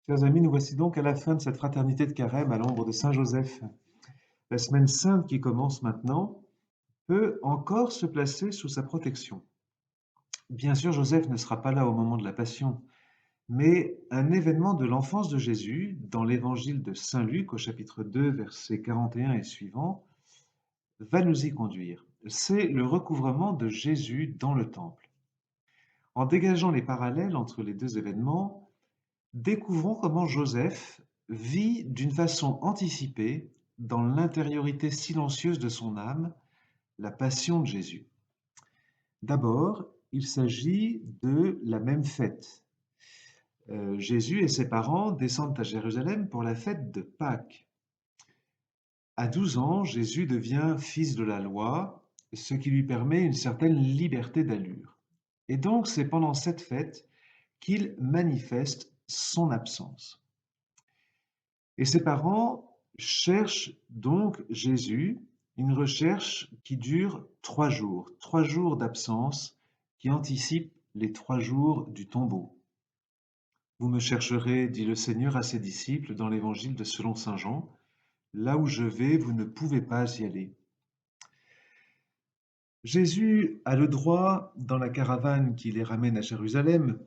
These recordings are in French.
Chers amis, nous voici donc à la fin de cette fraternité de carême à l'ombre de Saint Joseph. La semaine sainte qui commence maintenant peut encore se placer sous sa protection. Bien sûr, Joseph ne sera pas là au moment de la Passion, mais un événement de l'enfance de Jésus, dans l'évangile de Saint Luc au chapitre 2, versets 41 et suivants, va nous y conduire. C'est le recouvrement de Jésus dans le temple. En dégageant les parallèles entre les deux événements, découvrons comment Joseph vit d'une façon anticipée, dans l'intériorité silencieuse de son âme, la passion de Jésus. D'abord, il s'agit de la même fête. Jésus et ses parents descendent à Jérusalem pour la fête de Pâques. À 12 ans, Jésus devient fils de la loi, ce qui lui permet une certaine liberté d'allure. Et donc, c'est pendant cette fête qu'il manifeste son absence. Et ses parents cherchent donc Jésus, une recherche qui dure 3 jours d'absence qui anticipent les 3 jours du tombeau. Vous me chercherez, dit le Seigneur à ses disciples dans l'évangile de selon saint Jean, là où je vais, vous ne pouvez pas y aller. Jésus a le droit, dans la caravane qui les ramène à Jérusalem,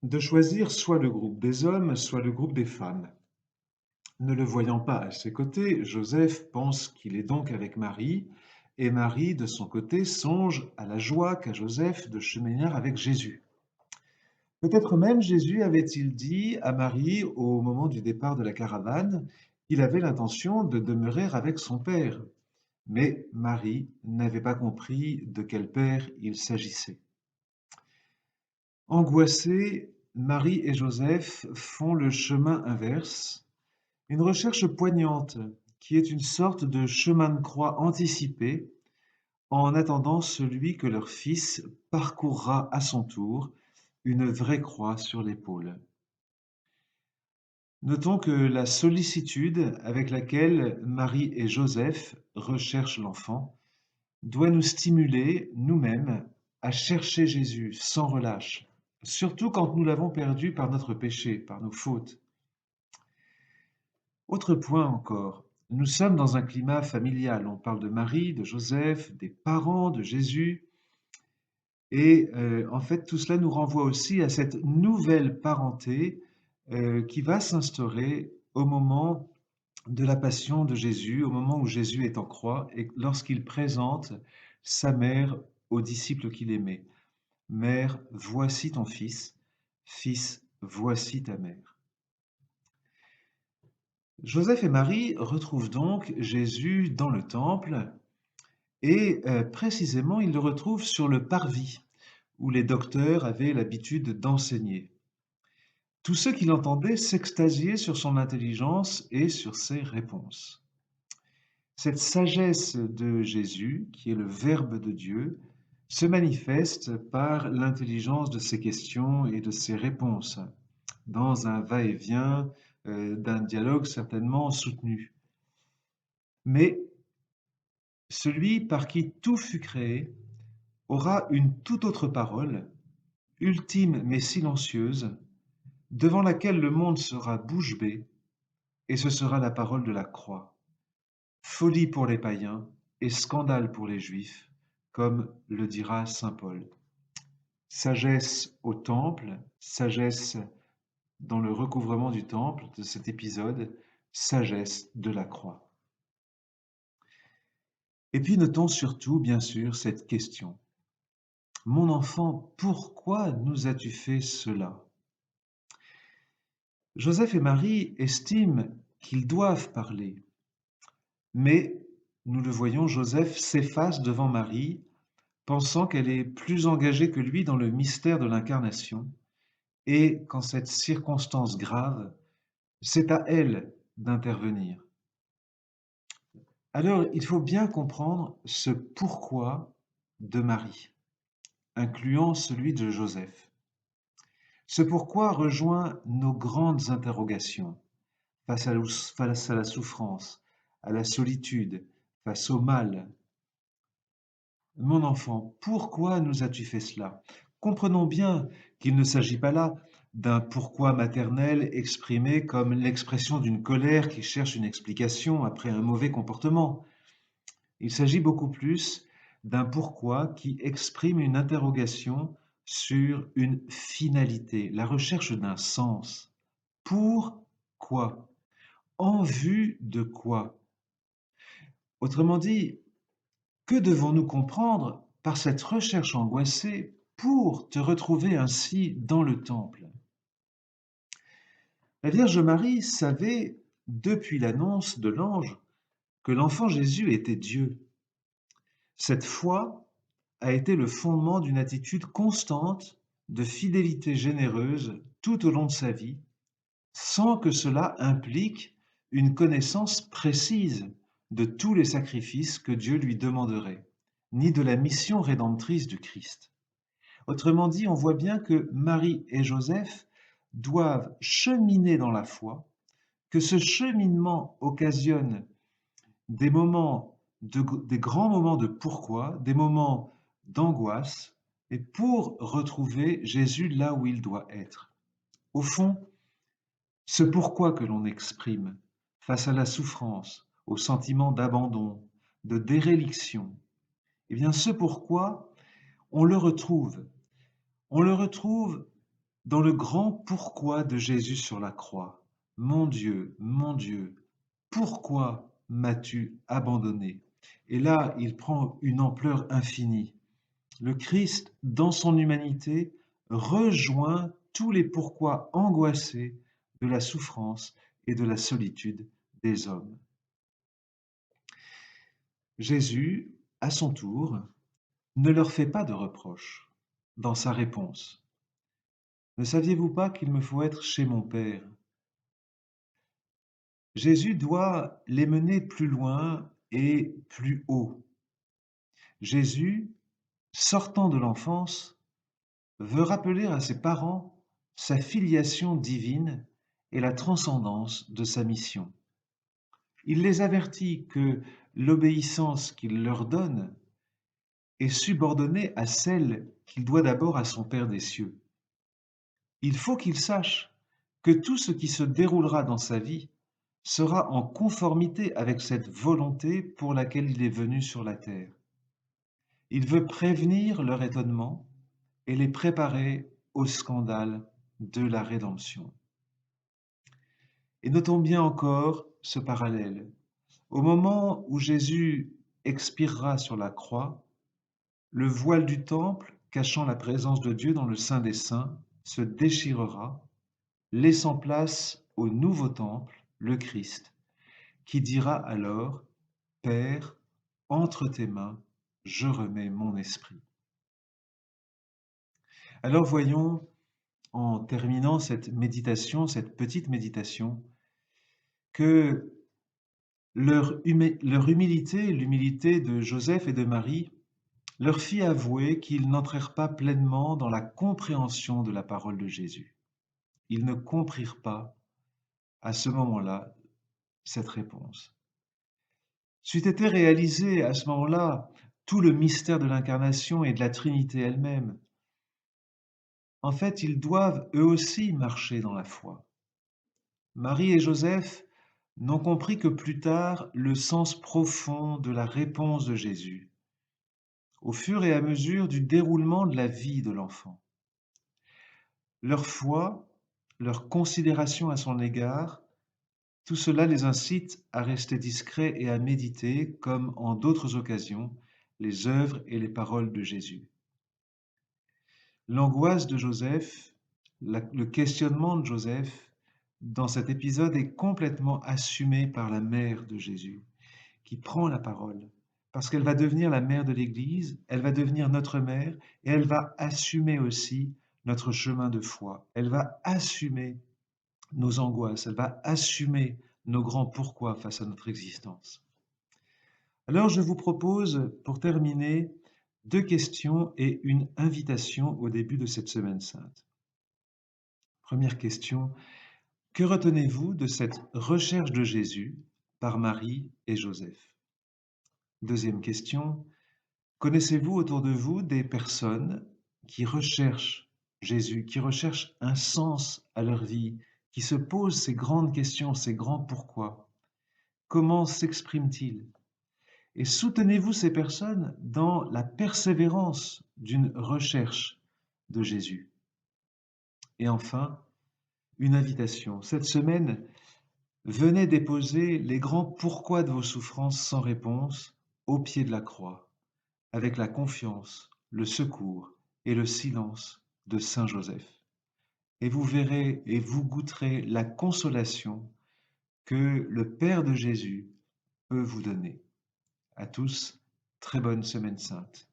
de choisir soit le groupe des hommes, soit le groupe des femmes. Ne le voyant pas à ses côtés, Joseph pense qu'il est donc avec Marie, et Marie, de son côté, songe à la joie qu'a Joseph de cheminer avec Jésus. Peut-être même Jésus avait-il dit à Marie, au moment du départ de la caravane, qu'il avait l'intention de demeurer avec son père. Mais Marie n'avait pas compris de quel père il s'agissait. Angoissés, Marie et Joseph font le chemin inverse, une recherche poignante qui est une sorte de chemin de croix anticipé en attendant celui que leur fils parcourra à son tour, une vraie croix sur l'épaule. Notons que la sollicitude avec laquelle Marie et Joseph recherchent l'enfant doit nous stimuler nous-mêmes à chercher Jésus sans relâche, surtout quand nous l'avons perdu par notre péché, par nos fautes. Autre point encore, nous sommes dans un climat familial. On parle de Marie, de Joseph, des parents de Jésus. Et en fait, tout cela nous renvoie aussi à cette nouvelle parenté qui va s'instaurer au moment de la passion de Jésus, au moment où Jésus est en croix et lorsqu'il présente sa mère aux disciples qu'il aimait. Mère, voici ton fils. Fils, voici ta mère. Joseph et Marie retrouvent donc Jésus dans le temple et précisément ils le retrouvent sur le parvis où les docteurs avaient l'habitude d'enseigner. Tous ceux qui l'entendaient s'extasiaient sur son intelligence et sur ses réponses. Cette sagesse de Jésus, qui est le Verbe de Dieu, se manifeste par l'intelligence de ses questions et de ses réponses, dans un va-et-vient d'un dialogue certainement soutenu. Mais celui par qui tout fut créé aura une toute autre parole, ultime mais silencieuse, devant laquelle le monde sera bouche bée, et ce sera la parole de la croix. Folie pour les païens et scandale pour les juifs, comme le dira saint Paul. Sagesse au temple, sagesse dans le recouvrement du temple de cet épisode, sagesse de la croix. Et puis notons surtout, bien sûr, cette question. Mon enfant, pourquoi nous as-tu fait cela? Joseph et Marie estiment qu'ils doivent parler, mais nous le voyons, Joseph s'efface devant Marie, pensant qu'elle est plus engagée que lui dans le mystère de l'incarnation, et qu'en cette circonstance grave, c'est à elle d'intervenir. Alors, il faut bien comprendre ce pourquoi de Marie, incluant celui de Joseph. Ce pourquoi rejoint nos grandes interrogations face à la souffrance, à la solitude, face au mal. Mon enfant, pourquoi nous as-tu fait cela? Comprenons bien qu'il ne s'agit pas là d'un pourquoi maternel exprimé comme l'expression d'une colère qui cherche une explication après un mauvais comportement. Il s'agit beaucoup plus d'un pourquoi qui exprime une interrogation sur une finalité, la recherche d'un sens. Pour quoi? En vue de quoi? Autrement dit, que devons-nous comprendre par cette recherche angoissée pour te retrouver ainsi dans le temple? La Vierge Marie savait, depuis l'annonce de l'ange, que l'enfant Jésus était Dieu. Cette foi a été le fondement d'une attitude constante de fidélité généreuse tout au long de sa vie, sans que cela implique une connaissance précise de tous les sacrifices que Dieu lui demanderait, ni de la mission rédemptrice du Christ. Autrement dit, on voit bien que Marie et Joseph doivent cheminer dans la foi, que ce cheminement occasionne des des grands moments de pourquoi, des moments d'angoisse, et pour retrouver Jésus là où il doit être. Au fond, ce pourquoi que l'on exprime face à la souffrance, au sentiment d'abandon, de déréliction, eh bien ce pourquoi, on le retrouve. On le retrouve dans le grand pourquoi de Jésus sur la croix. Mon Dieu, pourquoi m'as-tu abandonné? Et là, il prend une ampleur infinie. Le Christ, dans son humanité, rejoint tous les pourquoi angoissés de la souffrance et de la solitude des hommes. Jésus, à son tour, ne leur fait pas de reproches dans sa réponse. Ne saviez-vous pas qu'il me faut être chez mon Père? Jésus doit les mener plus loin et plus haut. Jésus, sortant de l'enfance, veut rappeler à ses parents sa filiation divine et la transcendance de sa mission. Il les avertit que l'obéissance qu'il leur donne est subordonnée à celle qu'il doit d'abord à son Père des cieux. Il faut qu'il sache que tout ce qui se déroulera dans sa vie sera en conformité avec cette volonté pour laquelle il est venu sur la terre. Il veut prévenir leur étonnement et les préparer au scandale de la rédemption. Et notons bien encore ce parallèle. Au moment où Jésus expirera sur la croix, le voile du temple, cachant la présence de Dieu dans le Saint des Saints, se déchirera, laissant place au nouveau temple, le Christ, qui dira alors: Père, entre tes mains, je remets mon esprit. Alors voyons, en terminant cette méditation, cette petite méditation, que leur humilité, l'humilité de Joseph et de Marie, leur fit avouer qu'ils n'entrèrent pas pleinement dans la compréhension de la parole de Jésus. Ils ne comprirent pas, à ce moment-là, cette réponse. C'eût été réalisé à ce moment-là tout le mystère de l'incarnation et de la Trinité elle-même. En fait, ils doivent eux aussi marcher dans la foi. Marie et Joseph n'ont compris que plus tard le sens profond de la réponse de Jésus, au fur et à mesure du déroulement de la vie de l'enfant. Leur foi, leur considération à son égard, tout cela les incite à rester discrets et à méditer, comme en d'autres occasions, les œuvres et les paroles de Jésus. L'angoisse de Joseph, le questionnement de Joseph, dans cet épisode est complètement assumé par la mère de Jésus, qui prend la parole, parce qu'elle va devenir la mère de l'Église, elle va devenir notre mère, et elle va assumer aussi notre chemin de foi. Elle va assumer nos angoisses, elle va assumer nos grands pourquoi face à notre existence. Alors je vous propose, pour terminer, 2 questions et une invitation au début de cette Semaine sainte. Première question: que retenez-vous de cette recherche de Jésus par Marie et Joseph? Deuxième question: connaissez-vous autour de vous des personnes qui recherchent Jésus, qui recherchent un sens à leur vie, qui se posent ces grandes questions, ces grands pourquoi. Comment s'expriment-ils? Et soutenez-vous ces personnes dans la persévérance d'une recherche de Jésus. Et enfin, une invitation. Cette semaine, venez déposer les grands pourquoi de vos souffrances sans réponse au pied de la croix, avec la confiance, le secours et le silence de Saint Joseph. Et vous verrez et vous goûterez la consolation que le Père de Jésus peut vous donner. À tous, très bonne semaine sainte.